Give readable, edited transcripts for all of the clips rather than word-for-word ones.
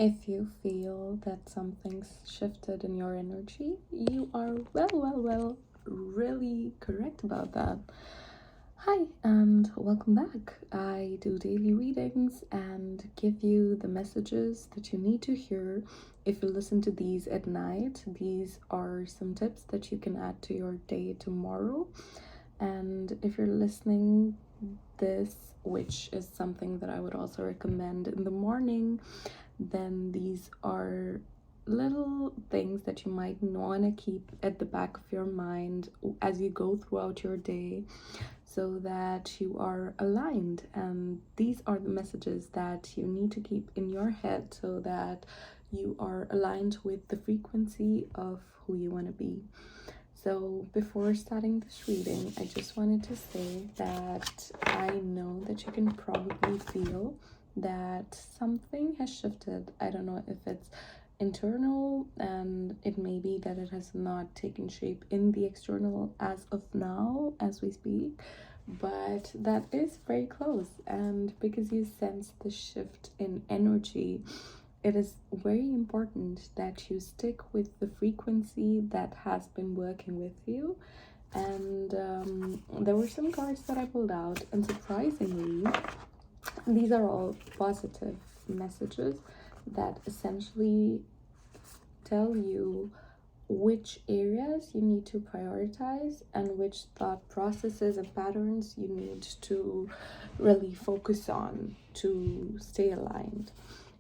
If you feel that something's shifted in your energy, you are really correct about that. Hi, and welcome back. I do daily readings and give you the messages that you need to hear. If you listen to these at night, these are some tips that you can add to your day tomorrow. And if you're listening this, which is something that I would also recommend in the morning, then these are little things that you might want to keep at the back of your mind as you go throughout your day so that you are aligned. And these are the messages that you need to keep in your head so that you are aligned with the frequency of who you want to be. So before starting this reading, I just wanted to say that I know that you can probably feel that something has shifted. I don't know if it's internal, and it may be that it has not taken shape in the external as of now as we speak, but that is very close. And because you sense the shift in energy, it is very important that you stick with the frequency that has been working with you. And there were some cards that I pulled out, and surprisingly, these are all positive messages that essentially tell you which areas you need to prioritize and which thought processes and patterns you need to really focus on to stay aligned.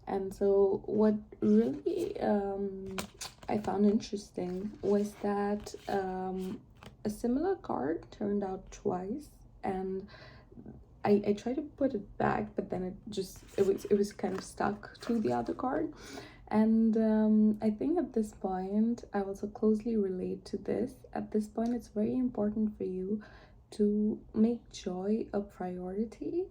And so, what really I found interesting was that a similar card turned out twice, and I tried to put it back, but then it was kind of stuck to the other card. And I think at this point, I also closely relate to this. At this point, it's very important for you to make joy a priority,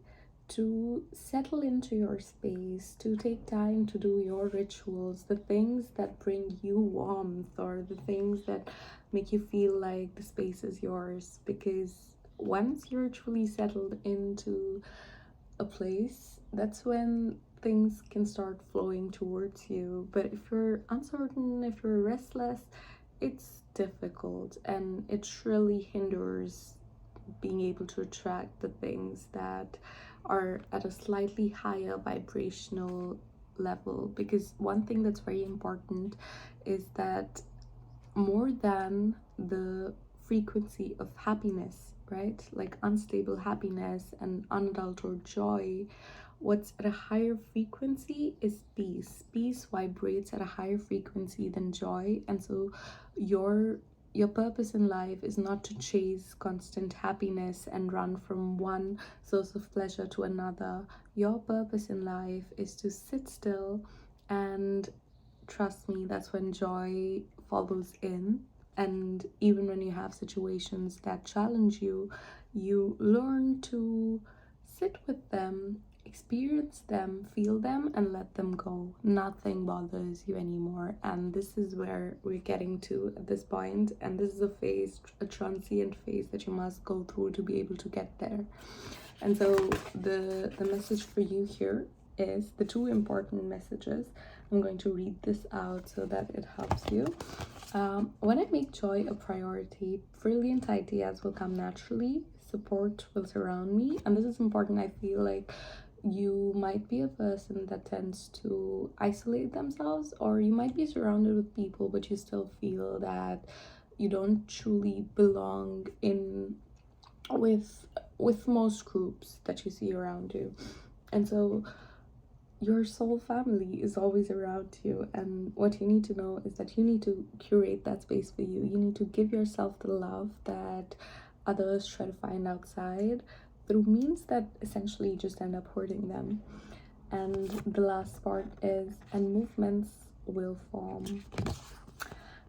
to settle into your space, to take time to do your rituals, the things that bring you warmth, or the things that make you feel like the space is yours. Because once you're truly settled into a place, that's when things can start flowing towards you. But if you're uncertain, if you're restless, it's difficult, and it really hinders being able to attract the things that are at a slightly higher vibrational level. Because one thing that's very important is that more than the frequency of happiness, right? Like unstable happiness and unadulterated joy, what's at a higher frequency is peace. Peace vibrates at a higher frequency than joy. And so your purpose in life is not to chase constant happiness and run from one source of pleasure to another. Your purpose in life is to sit still, and trust me, that's when joy follows in. And even when you have situations that challenge you, you learn to sit with them, experience them, feel them, and let them go. Nothing bothers you anymore. And this is where we're getting to at this point. And this is a phase, a transient phase that you must go through to be able to get there. And so the message for you here is the two important messages. I'm going to read this out so that it helps you. When I make joy a priority, brilliant ideas will come naturally, support will surround me. And this is important. I feel like you might be a person that tends to isolate themselves, or you might be surrounded with people, but you still feel that you don't truly belong in with most groups that you see around you. And so your soul family is always around you, and what you need to know is that you need to curate that space for you. You need to give yourself the love that others try to find outside through means that essentially just end up hurting them. And the last part is, and movements will form.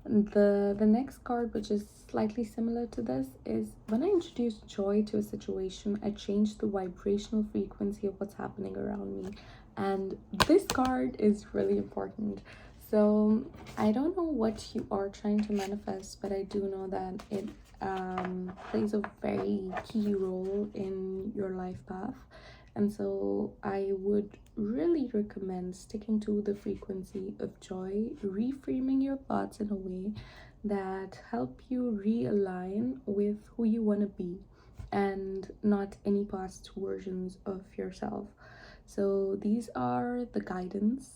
The next card, which is slightly similar to this, is when I introduce joy to a situation, I change the vibrational frequency of what's happening around me. And this card is really important. So I don't know what you are trying to manifest, but I do know that it plays a very key role in your life path. And so I would really recommend sticking to the frequency of joy, reframing your thoughts in a way that help you realign with who you want to be and not any past versions of yourself. So these are the guidances.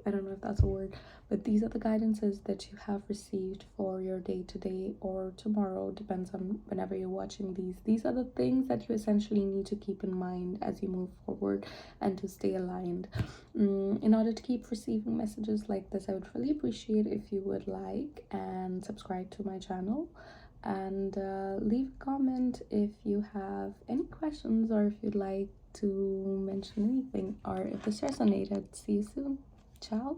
I don't know if that's a word, but these are the guidances that you have received for your day today or tomorrow, depends on whenever you're watching these. These are the things that you essentially need to keep in mind as you move forward and to stay aligned. In order to keep receiving messages like this, I would really appreciate if you would like and subscribe to my channel, and leave a comment if you have any questions or if you'd like to mention anything or if this resonated. See you soon. Ciao.